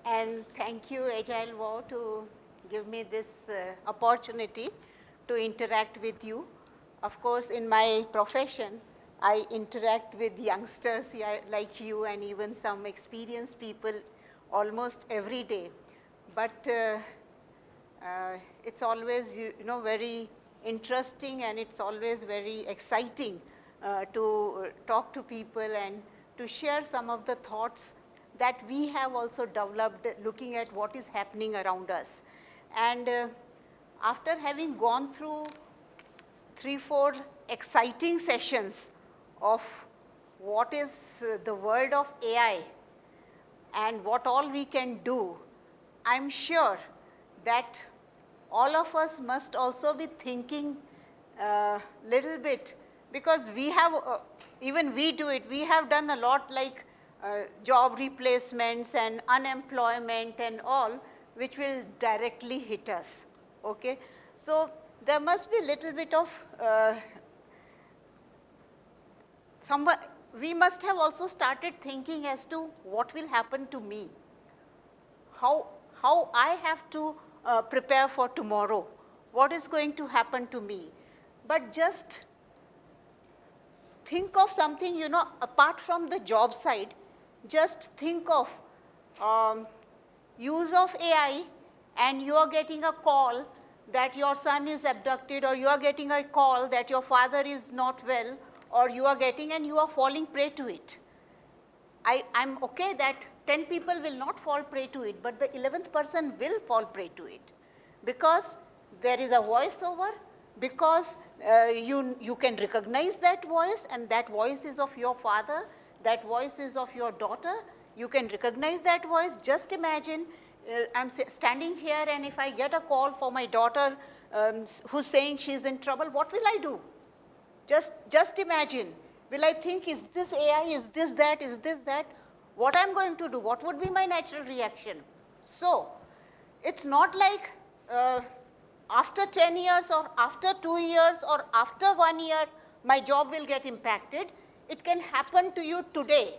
And thank you, Agile War, to give me this opportunity to interact with you. Of course, in my profession, I interact with youngsters like you and even some experienced people almost every day. But it's always, very interesting, and it's always very exciting to talk to people and to share some of the thoughts that we have also developed looking at what is happening around us. And after having gone through 3-4 exciting sessions of what is the world of AI and what all we can do, I'm sure that all of us must also be thinking little bit, because we have, even we do it, we have done a lot like job replacements and unemployment and all, which will directly hit us, okay? So there must be little bit of, we must have also started thinking as to what will happen to me, how I have to prepare for tomorrow, what is going to happen to me. But just think of something, apart from the job side, just think of use of AI, and you are getting a call that your son is abducted, or you are getting a call that your father is not well, or you are getting, and you are falling prey to it. I'm okay that 10 people will not fall prey to it, but the 11th person will fall prey to it, because there is a voiceover, because you can recognize that voice, and that voice is of your father, that voice is of your daughter. You can recognize that voice. Just imagine, I'm standing here, and if I get a call for my daughter who's saying she's in trouble, what will I do? Just imagine. Will I think, is this AI, is this that, is this that? What I'm going to do? What would be my natural reaction? So it's not like after 10 years or after 2 years or after 1 year, my job will get impacted. It can happen to you today.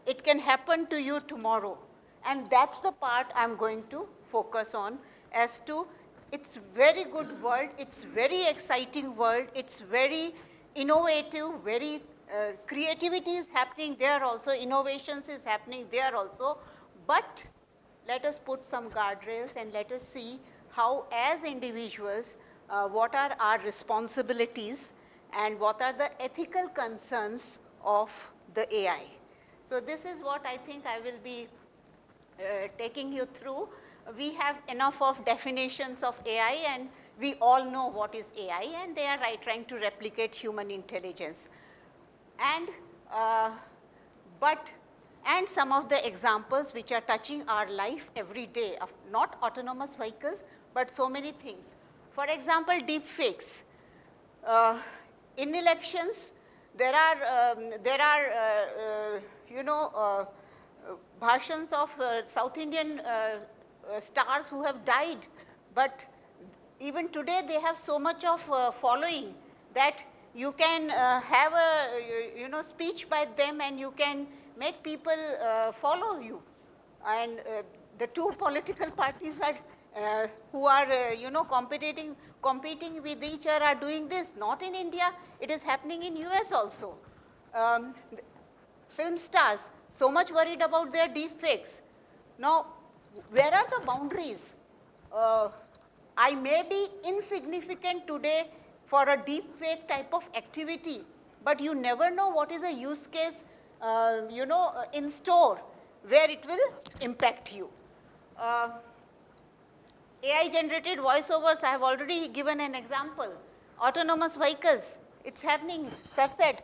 It can happen to you tomorrow. And that's the part I'm going to focus on, as to it's very good world, it's very exciting world, it's very innovative, very creativity is happening there also, innovations is happening there also. But let us put some guardrails, and let us see how, as individuals, what are our responsibilities and what are the ethical concerns of the AI. So this is what I think I will be taking you through. We have enough of definitions of AI, and we all know what is AI, and they are trying to replicate human intelligence. And and some of the examples which are touching our life every day, of not autonomous vehicles, but so many things. For example, deep fakes. In elections, there are bhashans of South Indian stars who have died, but even today they have so much of following that you can have a speech by them, and you can make people follow you. And the two political parties are who are competing with each other are doing this. Not in India, it is happening in US also. Film stars so much worried about their deep fakes. Now, where are the boundaries? I may be insignificant today for a deep fake type of activity, but you never know what is a use case in store where it will impact you. AI generated voiceovers, I have already given an example. Autonomous vehicles, it's happening. Sir said,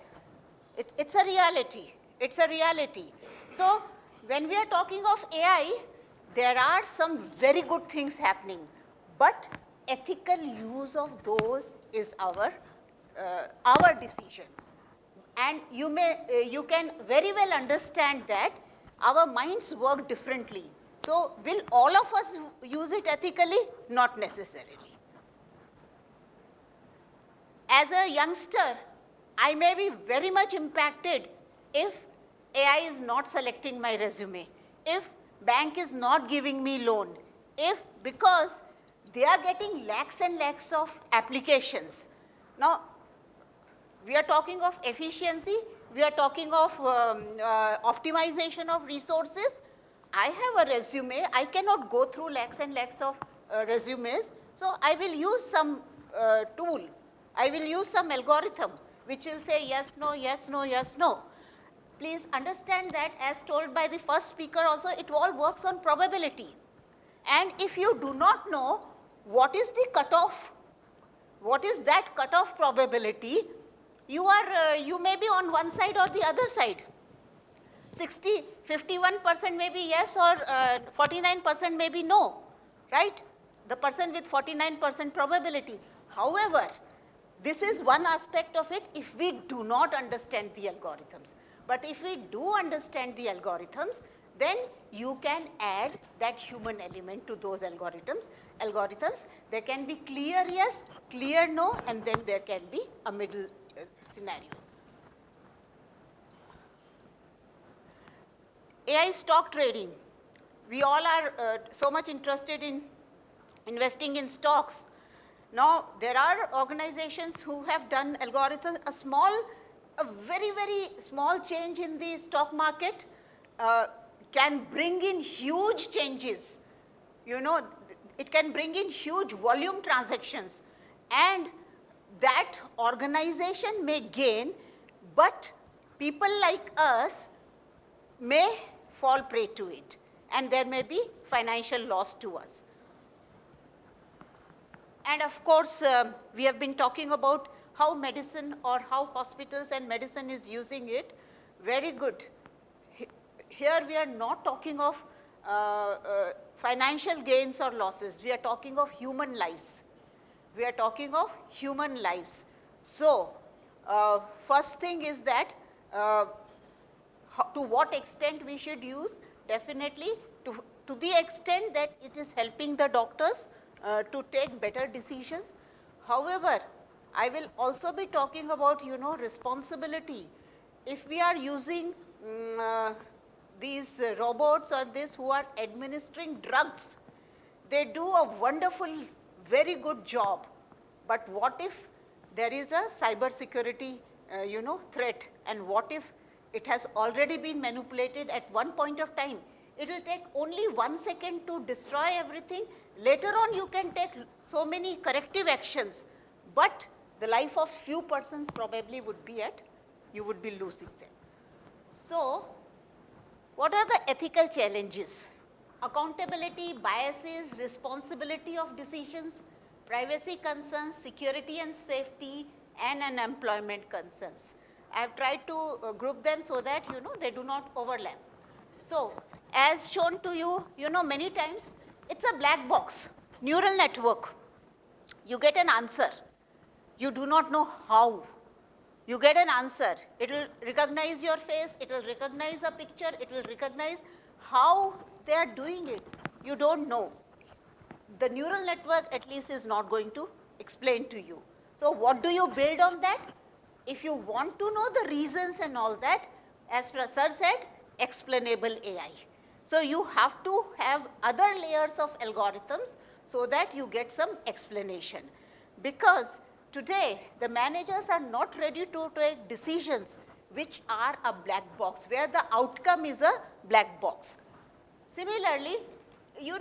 it's a reality. It's a reality. So when we are talking of AI, there are some very good things happening, but ethical use of those is our decision. And you can very well understand that our minds work differently. So will all of us use it ethically? Not necessarily. As a youngster, I may be very much impacted if AI is not selecting my resume, if bank is not giving me loan. Because they are getting lakhs and lakhs of applications. Now, we are talking of efficiency, we are talking of optimization of resources. I have a resume, I cannot go through lakhs and lakhs of resumes, so I will use some tool, I will use some algorithm which will say yes, no, yes, no, yes, no. Please understand that, as told by the first speaker also, it all works on probability. And if you do not know what is the cutoff, what is that cutoff probability, you may be on one side or the other side. 51% may be yes, or 49% may be no, right? The person with 49% probability. However, this is one aspect of it if we do not understand the algorithms. But if we do understand the algorithms, then you can add that human element to those algorithms. There can be clear yes, clear no, and then there can be a middle scenario. AI stock trading. We all are so much interested in investing in stocks. Now, there are organizations who have done algorithms, a very, very small change in the stock market can bring in huge changes. You know, it can bring in huge volume transactions, and that organization may gain, but people like us may fall prey to it, and there may be financial loss to us. And of course, we have been talking about how medicine, or how hospitals and medicine is using it. Very good. Here we are not talking of financial gains or losses. We are talking of human lives. We are talking of human lives. So, first thing is that to what extent we should use? Definitely to the extent that it is helping the doctors to take better decisions. However, I will also be talking about, responsibility. If we are using these robots or this who are administering drugs, they do a wonderful, very good job. But what if there is a cyber security, threat, and what if it has already been manipulated at one point of time? It will take only 1 second to destroy everything. Later on, you can take so many corrective actions, but the life of few persons probably would be you would be losing them. So, what are the ethical challenges? Accountability, biases, responsibility of decisions, privacy concerns, security and safety, and unemployment concerns. I have tried to group them so that, they do not overlap. So, as shown to you, many times, it's a black box, neural network. You get an answer. You do not know how. You get an answer. It will recognize your face. It will recognize a picture. It will recognize how they are doing it. You don't know. The neural network at least is not going to explain to you. So what do you build on that? If you want to know the reasons and all that, as Sir said, explainable AI. So you have to have other layers of algorithms so that you get some explanation. Because today, the managers are not ready to take decisions which are a black box, where the outcome is a black box. Similarly, you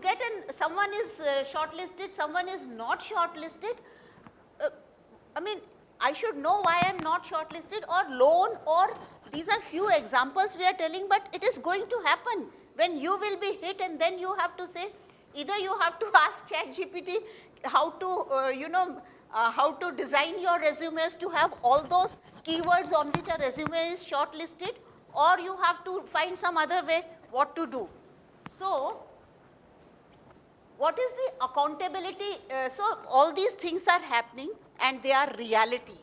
get someone is shortlisted, someone is not shortlisted. I should know why I am not shortlisted, or loan, or these are few examples we are telling, but it is going to happen when you will be hit, and then you have to say, either you have to ask ChatGPT how to, how to design your resumes to have all those keywords on which a resume is shortlisted, or you have to find some other way what to do. So, what is the accountability? So, all these things are happening and they are reality.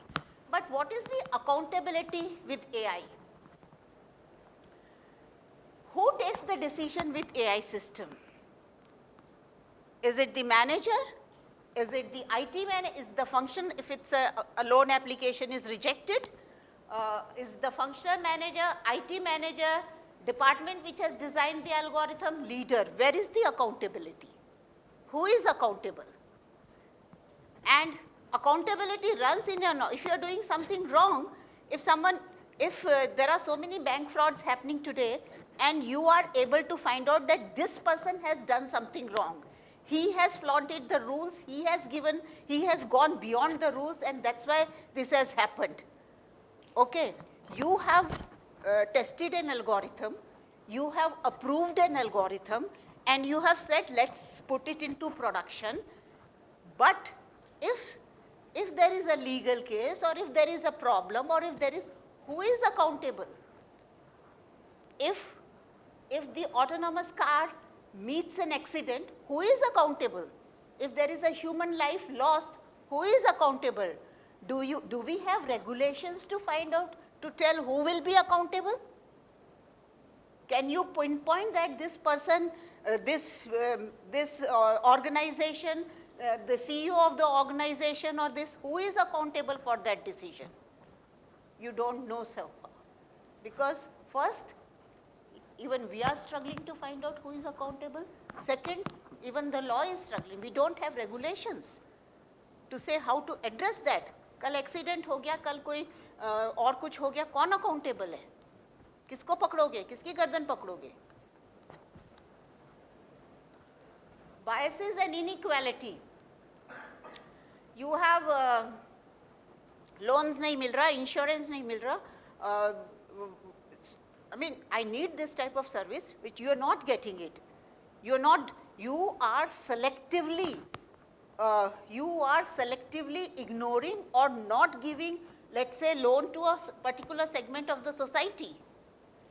But what is the accountability with AI? Who takes the decision with AI system? Is it the manager? Is it the IT manager? Is the function, if it's a loan application is rejected, is the function manager, IT manager, Department which has designed the algorithm, leader, where is the accountability? Who is accountable? And accountability runs in your, if you are doing something wrong, if there are so many bank frauds happening today, and you are able to find out that this person has done something wrong, he has flaunted the rules, he has gone beyond the rules, and that's why this has happened. Okay, you have tested an algorithm, you have approved an algorithm, and you have said, let's put it into production. But if there is a legal case, or if there is a problem, or if there is, who is accountable? If the autonomous car meets an accident, who is accountable? If there is a human life lost, who is accountable? Do we have regulations to find out, to tell who will be accountable? Can you pinpoint that this person, this organization, the CEO of the organization, or this, who is accountable for that decision? You don't know so far. Because first, even we are struggling to find out who is accountable. Second, even the law is struggling. We don't have regulations to say how to address that. कल accident हो गया, कल कोई और कुछ हो गया, कौन अकाउंटेबल है? किसको पकड़ोगे, किसकी गर्दन पकड़ोगे? Biases and inequality. You have loans नहीं मिल रहा, insurance नहीं मिल रहा. I mean, I need this type of service, which you are not getting it. You are selectively ignoring or not giving, let's say, loan to a particular segment of the society.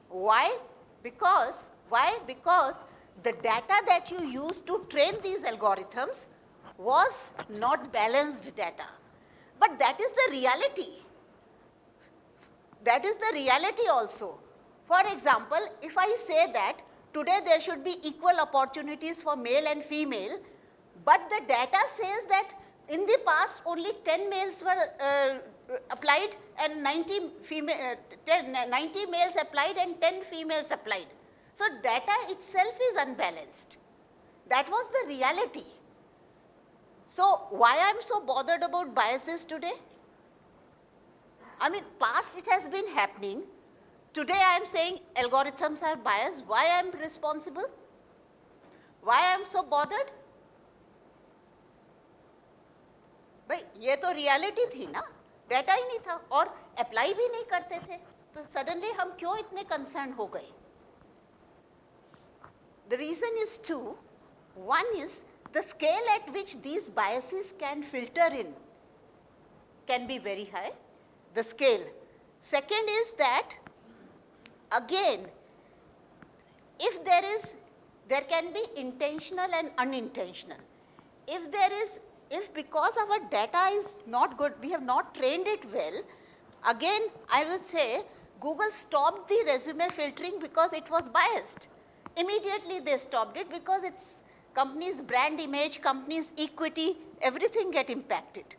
Why? Because the data that you use to train these algorithms was not balanced data. But that is the reality. That is the reality also. For example, if I say that today there should be equal opportunities for male and female, but the data says that in the past only 10 males were applied and 90 males applied and 10 females applied. So data itself is unbalanced. That was the reality. So why I am so bothered about biases today? I mean, past it has been happening. Today I am saying algorithms are biased. Why I am responsible? Why I am so bothered? भाई ये तो reality थी ना, data ही नहीं था और apply भी नहीं करते थे, तो सडनली हम क्यों इतने कंसर्न हो गए? The reason is two. One is the scale at which these biases can filter in can be very high, the scale. Second is that, again, if there can be intentional and unintentional. If because our data is not good, we have not trained it well, again, I would say Google stopped the resume filtering because it was biased. Immediately they stopped it because its company's brand image, company's equity, everything get impacted.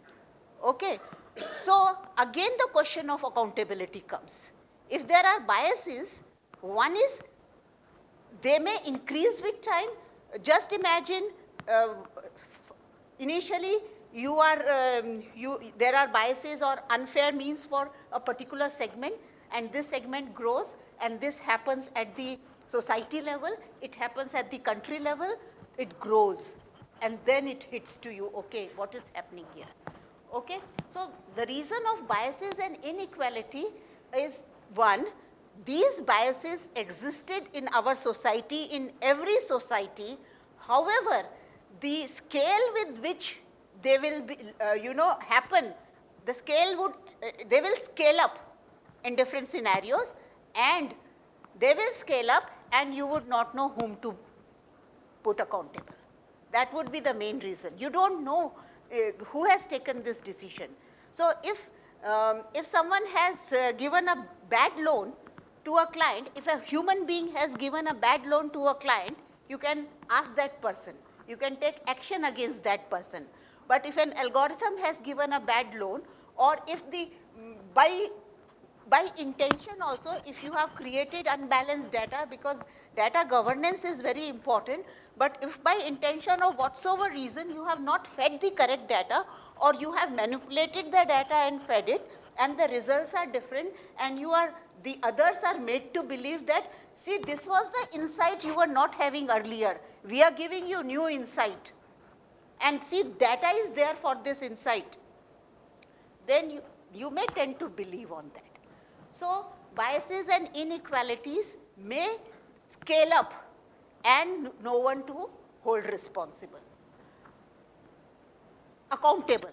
Okay. So again the question of accountability comes. If there are biases, one is they may increase with time. Just imagine initially there are biases or unfair means for a particular segment, and this segment grows, and this happens at the society level, it happens at the country level, it grows, and then it hits to you, okay, what is happening here? Okay, so the reason of biases and inequality is, one, these biases existed in our society, in every society. However, the scale with which they will be, happen, the scale would, they will scale up in different scenarios, and they will scale up and you would not know whom to put accountable. That would be the main reason. You don't know who has taken this decision. So if someone has given a bad loan to a client, if a human being has given a bad loan to a client, you can ask that person. You can take action against that person. But if an algorithm has given a bad loan, or if by by intention also, if you have created unbalanced data, because data governance is very important, but if by intention or whatsoever reason you have not fed the correct data, or you have manipulated the data and fed it, and the results are different, and the others are made to believe that, see, this was the insight you were not having earlier. We are giving you new insight. And see, data is there for this insight. Then you may tend to believe on that. So biases and inequalities may scale up and no one to hold responsible. Accountable.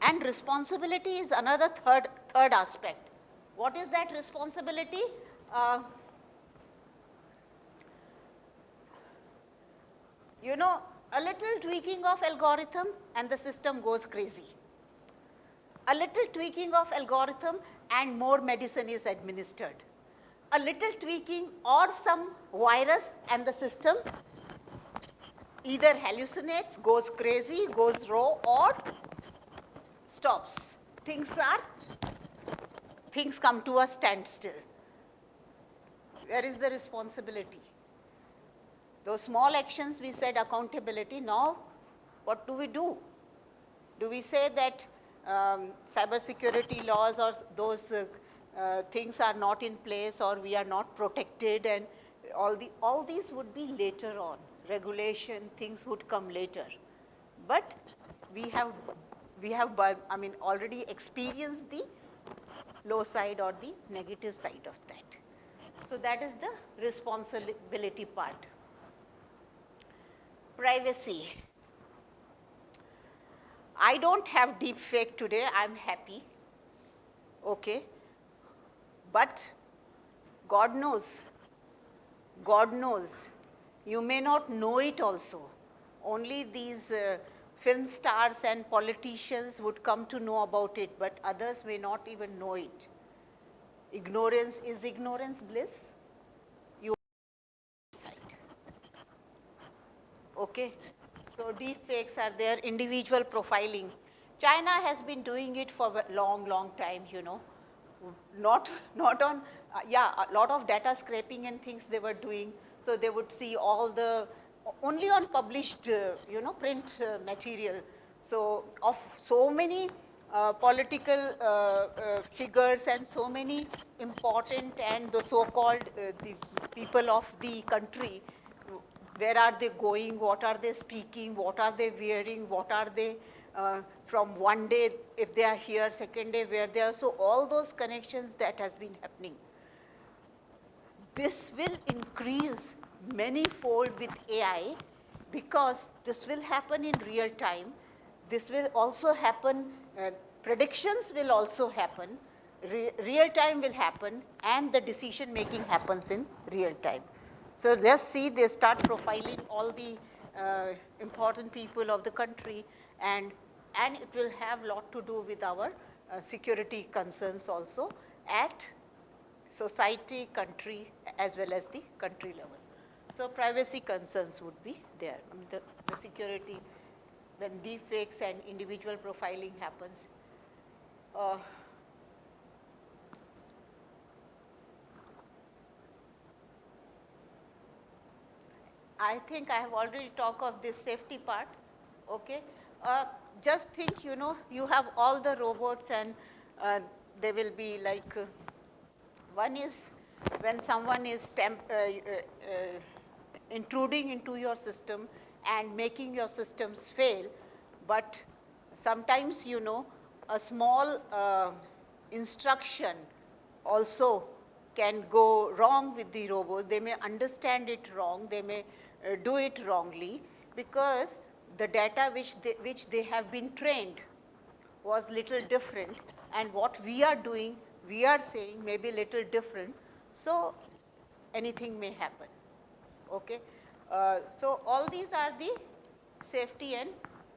And responsibility is another third aspect. What is that responsibility? You know, a little tweaking of algorithm and the system goes crazy. A little tweaking of algorithm and more medicine is administered. A little tweaking or some virus and the system either hallucinates, goes crazy, goes raw, or stops. Things come to a standstill. Where is the responsibility? Those small actions, we said accountability. Now, what do? Do we say that cybersecurity laws or those things are not in place, or we are not protected, and all these would be later on. Regulation, things would come later. But we have already experienced the low side or the negative side of that. So that is the responsibility part. Privacy. I don't have deep fake today, I'm happy, okay, but God knows, you may not know it also. Only these film stars and politicians would come to know about it, but others may not even know it. Ignorance, is ignorance bliss? You decide. Okay. So deep fakes are there, individual profiling. China has been doing it for a long time, you know. Not on, a lot of data scraping and things they were doing. So they would see all the, only on published, print material. So of so many political figures and so many important and the so-called the people of the country, where are they going, what are they speaking, what are they wearing, what are they from one day, if they are here, second day where they are. So all those connections that has been happening. This will increase many-fold with AI, because this will happen in real time. This will also happen, predictions will also happen, real time will happen, and the decision making happens in real time. So let's see, they start profiling all the important people of the country, and it will have a lot to do with our security concerns also at society, country, as well as the country level. So privacy concerns would be there. I mean, the security, when deepfakes and individual profiling happens. I think I have already talked of this safety part, okay. Just think, you have all the robots, and they will be like, one is when someone is intruding into your system and making your systems fail, but sometimes, a small instruction also can go wrong with the robot. They may understand it wrong, they may do it wrongly, because the data which they have been trained was little different, and what we are doing, we are saying may be little different, so anything may happen, okay. So all these are the safety and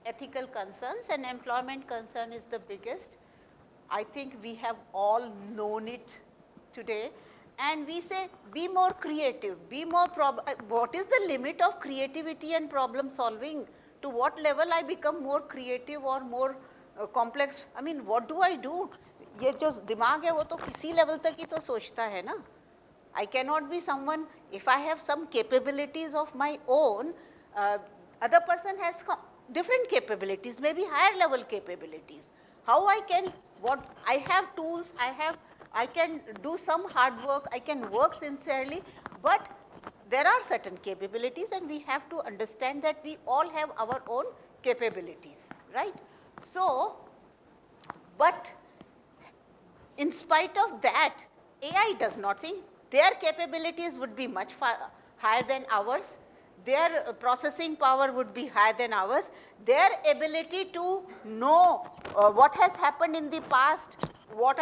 ethical concerns, and employment concern is the biggest. I think we have all known it today, and we say, be more creative, be more, what is the limit of creativity and problem solving? To what level I become more creative or more complex? I mean, what do I do? ये जो दिमाग है वो तो किसी level तक ही तो सोचता है ना. I cannot be someone, if I have some capabilities of my own, other person has different capabilities, maybe higher level capabilities. How I can, what I have tools, I can do some hard work, I can work sincerely, but there are certain capabilities and we have to understand that we all have our own capabilities, right? So, but in spite of that, AI does not think. Their capabilities would be much higher than ours. Their processing power would be higher than ours. Their ability to know what has happened in the past, what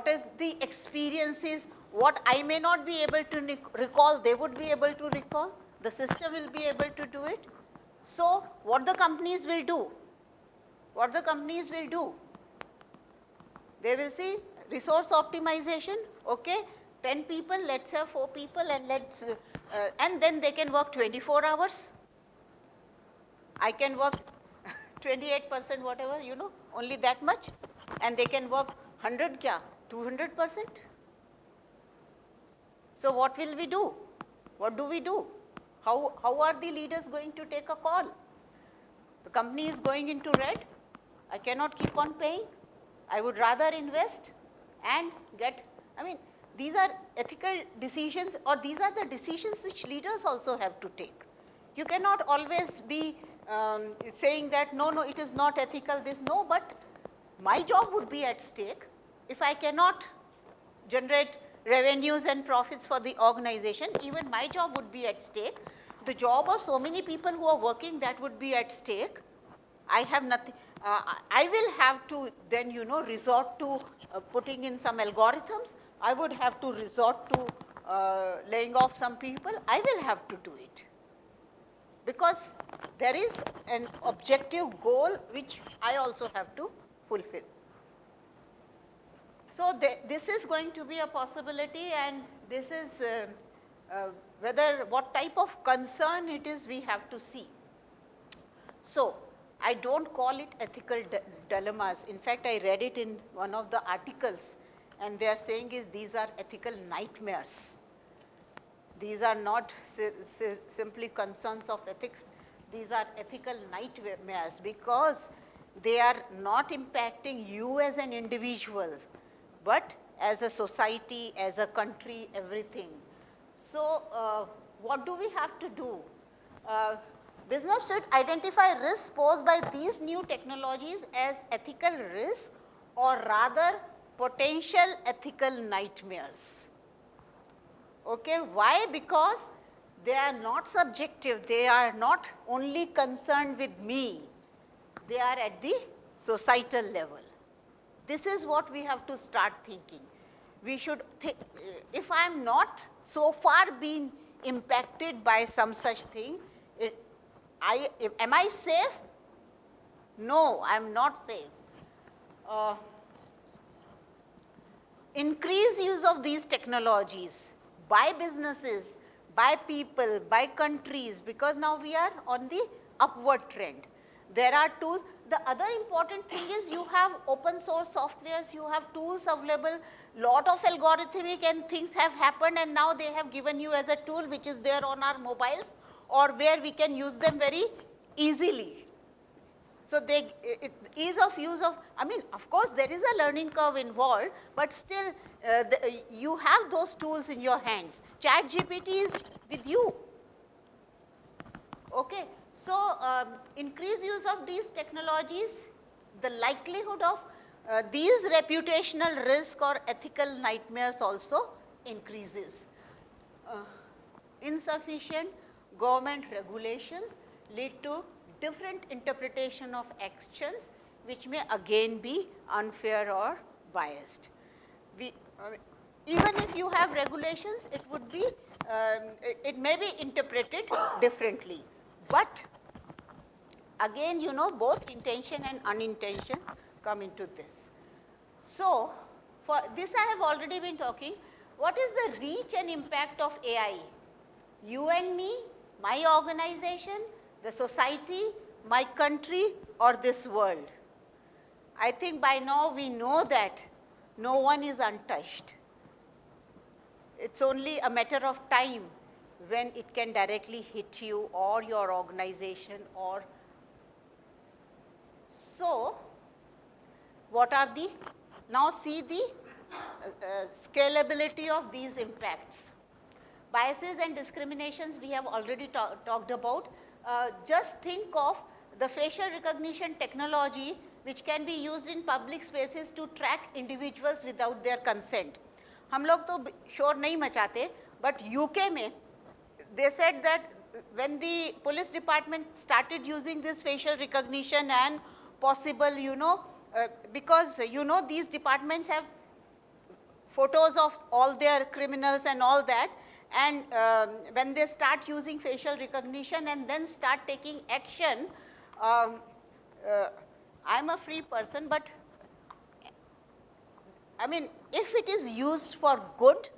is the experiences, what I may not be able to recall, they would be able to recall. The system will be able to do it. So what the companies will do? What the companies will do? They will see resource optimization, okay, 10 people, let's have 4 people and and then they can work 24 hours. I can work 28% whatever, you know, only that much, and they can work 100 kya, 200%. So what will we do? What do we do? How are the leaders going to take a call? The company is going into red. I cannot keep on paying. I would rather invest and get, I mean, these are ethical decisions, or these are the decisions which leaders also have to take. You cannot always be saying that, no, it is not ethical, this, no, but my job would be at stake. If I cannot generate revenues and profits for the organization, even my job would be at stake. The job of so many people who are working, that would be at stake. I have nothing, I will have to then, you know, resort to putting in some algorithms. I would have to resort to laying off some people. I will have to do it, because there is an objective goal which I also have to fulfill. So this is going to be a possibility, and this is what type of concern it is, we have to see. So I don't call it ethical dilemmas. In fact, I read it in one of the articles, and they are saying these are ethical nightmares. These are not simply concerns of ethics. These are ethical nightmares, because they are not impacting you as an individual, but as a society, as a country, everything. So what do we have to do? Business should identify risks posed by these new technologies as ethical risks, or rather potential ethical nightmares. Okay, why? Because they are not subjective, they are not only concerned with me, they are at the societal level. This is what we have to start thinking. We should think, if I am not so far being impacted by some such thing, am I safe? No, I am not safe. Increased use of these technologies by businesses, by people, by countries, because now we are on the upward trend. There are tools. The other important thing is, you have open source softwares, you have tools available, lot of algorithmic and things have happened, and now they have given you as a tool which is there on our mobiles, or where we can use them very easily. So ease of use of, I mean, of course there is a learning curve involved, but still you have those tools in your hands. ChatGPT is with you. Okay. So increased use of these technologies, the likelihood of these reputational risk or ethical nightmares also increases. Insufficient government regulations lead to different interpretation of actions, which may again be unfair or biased. Even if you have regulations, it would be, it may be interpreted differently. But again, you know, both intention and unintentions come into this. So for this I have already been talking. What is the reach and impact of AI? You and me, my organization, the society, my country, or this world? I think by now we know that No one is untouched. It's only a matter of time when it can directly hit you or your organization or so. What are the, now see the scalability of these impacts. Biases and discriminations we have already talked about. Just think of the facial recognition technology which can be used in public spaces to track individuals without their consent. हम लोग तो शोर नहीं मचाते, but UK में they said that when the police department started using this facial recognition and possible, because these departments have photos of all their criminals and all that, and when they start using facial recognition and then start taking action, I'm a free person, but I mean, if it is used for good,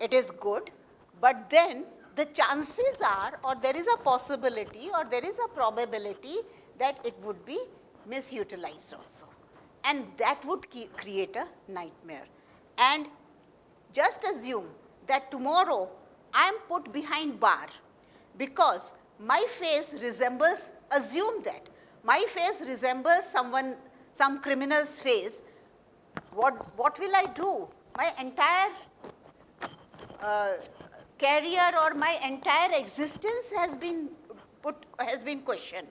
it is good, but then the chances are, or there is a possibility, or there is a probability that it would be misutilized also. And that would create a nightmare. And just assume that tomorrow I am put behind bar because my face resembles, assume that my face resembles some criminal's face. What will I do? My entire career or my entire existence has been questioned.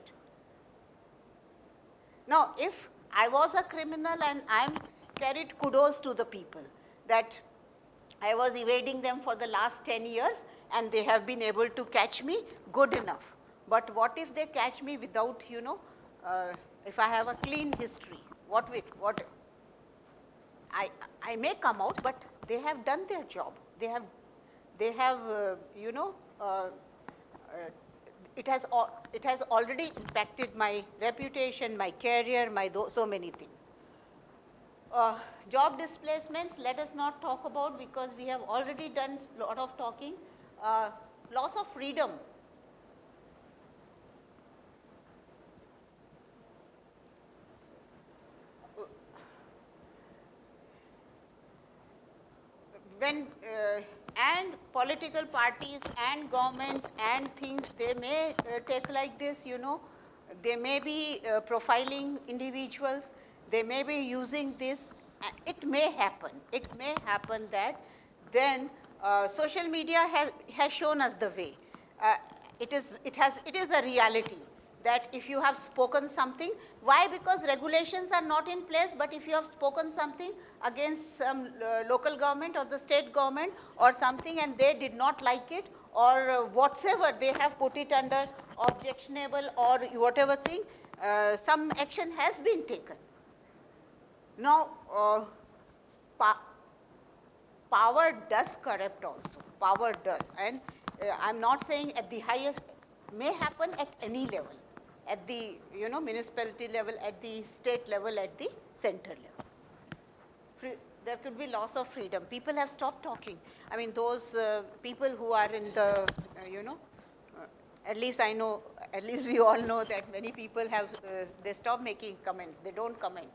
Now, if I was a criminal and I'm carried kudos to the people that I was evading them for the last 10 years and they have been able to catch me, good enough. But what if they catch me without, if I have a clean history, what? I may come out, but they have done their job. They have, it has already impacted my reputation, my career, so many things. Job displacements, let us not talk about because we have already done a lot of talking. Loss of freedom. When and political parties and governments and things, they may take like this, they may be profiling individuals, they may be using this. It may happen that then social media has shown us the way. It is a reality that if you have spoken something, why? Because regulations are not in place, but if you have spoken something against some local government or the state government or something and they did not like it or whatever, they have put it under objectionable or whatever thing, some action has been taken. Now, power does corrupt also, power does, and I'm not saying at the highest, may happen at any level. At the municipality level, at the state level, at the center level. There could be loss of freedom. People have stopped talking. I mean, those people who are in the, at least I know, at least we all know that many people have, they stop making comments. They don't comment.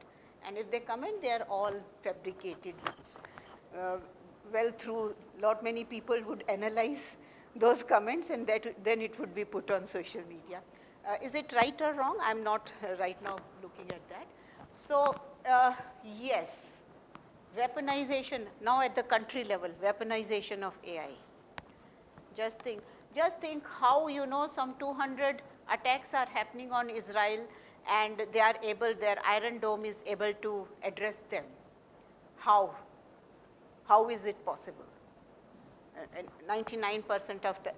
And if they comment, they are all fabricated ones. Well, through many people would analyze those comments and then it would be put on social media. Is it right or wrong? I'm not right now looking at that. So, yes, weaponization, now at the country level, weaponization of AI. Just think how, some 200 attacks are happening on Israel and they are able, their Iron Dome is able to address them. How? How is it possible? 99% of the,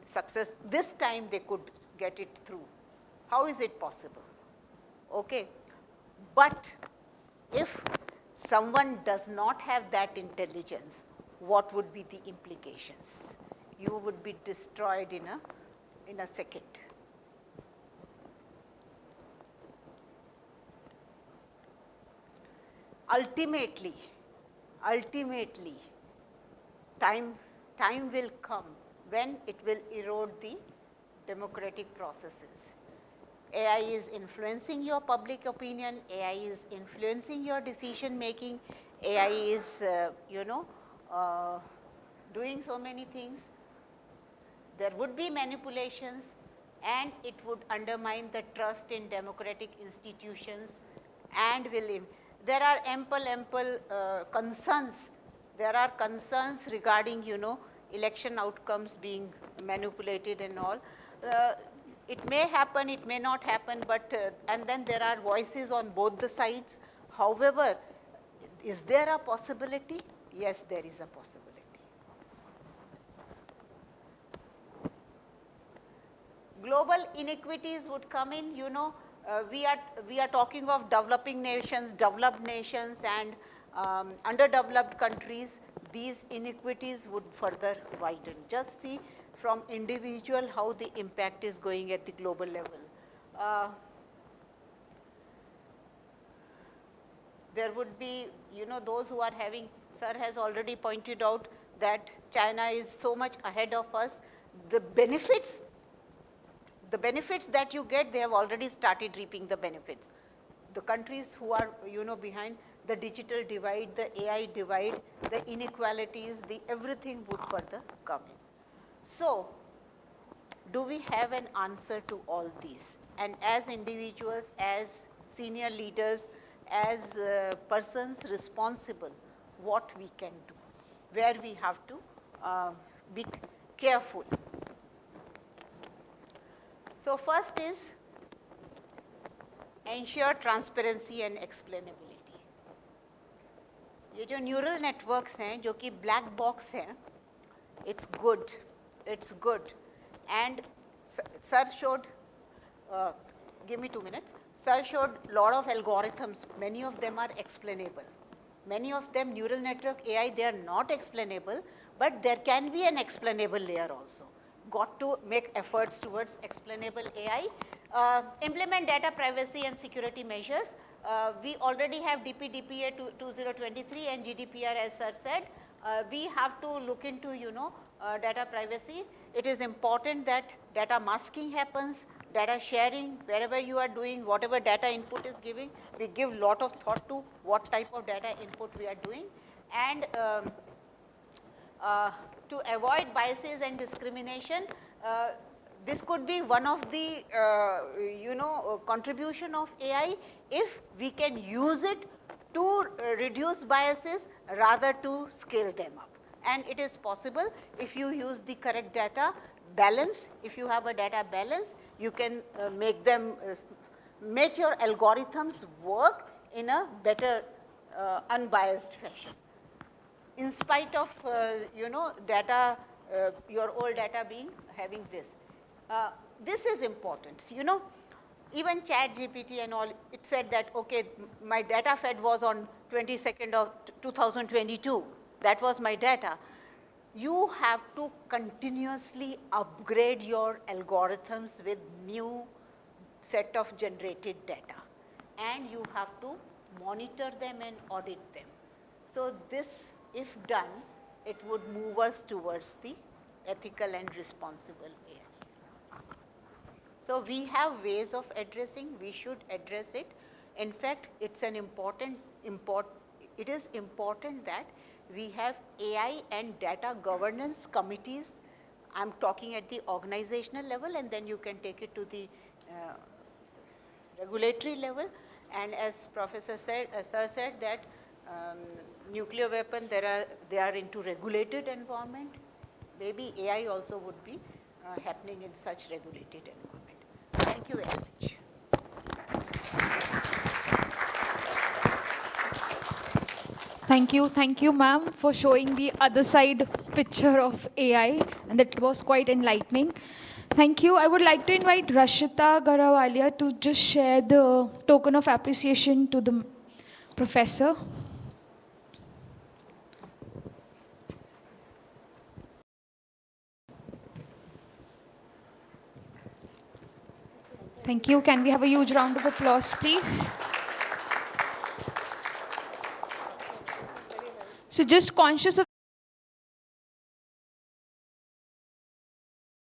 success, this time they could get it through. How is it possible? Okay. But if someone does not have that intelligence, what would be the implications? You would be destroyed in a second. Ultimately, time will come when it will erode the democratic processes. AI is influencing your public opinion, AI is influencing your decision making, AI is, doing so many things. There would be manipulations, and it would undermine the trust in democratic institutions, and there are ample concerns. There are concerns regarding, election outcomes being manipulated and all. It may happen, it may not happen, but, and then there are voices on both the sides. However, is there a possibility? Yes, there is a possibility. Global inequities would come in, we are talking of developing nations, developed nations, and underdeveloped countries. These inequities would further widen. Just see from individual how the impact is going at the global level. There would be, those who are having, sir has already pointed out that China is so much ahead of us. The benefits that you get, they have already started reaping the benefits. The countries who are, behind, the digital divide, the AI divide, the inequalities, everything would further come in. So, do we have an answer to all these? And as individuals, as senior leaders, as persons responsible, what we can do, where we have to be careful. So first is ensure transparency and explainability. ये जो neural networks हैं, जो कि black box हैं, it's good, and sir showed, give me 2 minutes, sir showed lot of algorithms, many of them are explainable. Many of them, neural network AI, they are not explainable, but there can be an explainable layer also. Got to make efforts towards explainable AI. Implement data privacy and security measures. We already have DPDPA 2023 and GDPR, as sir said. We have to look into, data privacy. It is important that data masking happens, data sharing, wherever you are doing, whatever data input is giving, we give lot of thought to what type of data input we are doing. And to avoid biases and discrimination, this could be one of the, contribution of AI if we can use it to reduce biases rather to scale them up. And it is possible if you use the correct data balance. If you have a data balance, you can make them, make your algorithms work in a better unbiased fashion. In spite of, data, your old data having this. This is important. Even ChatGPT and all, it said that, okay, my data fed was on 22nd of 2022. That was my data. You have to continuously upgrade your algorithms with new set of generated data. And you have to monitor them and audit them. So this, if done, it would move us towards the ethical and responsible AI. So we have ways of addressing, we should address it. In fact, it's an it is important that we have AI and data governance committees. I'm talking at the organizational level, and then you can take it to the regulatory level. And as Professor said, Sir said that nuclear weapon, they are into regulated environment. Maybe AI also would be happening in such regulated environment. Thank you very much. Thank you, ma'am, for showing the other side picture of AI, and that was quite enlightening. Thank you. I would like to invite Rashita Garawalia to just share the token of appreciation to the professor. Thank you. Can we have a huge round of applause, please? So just conscious of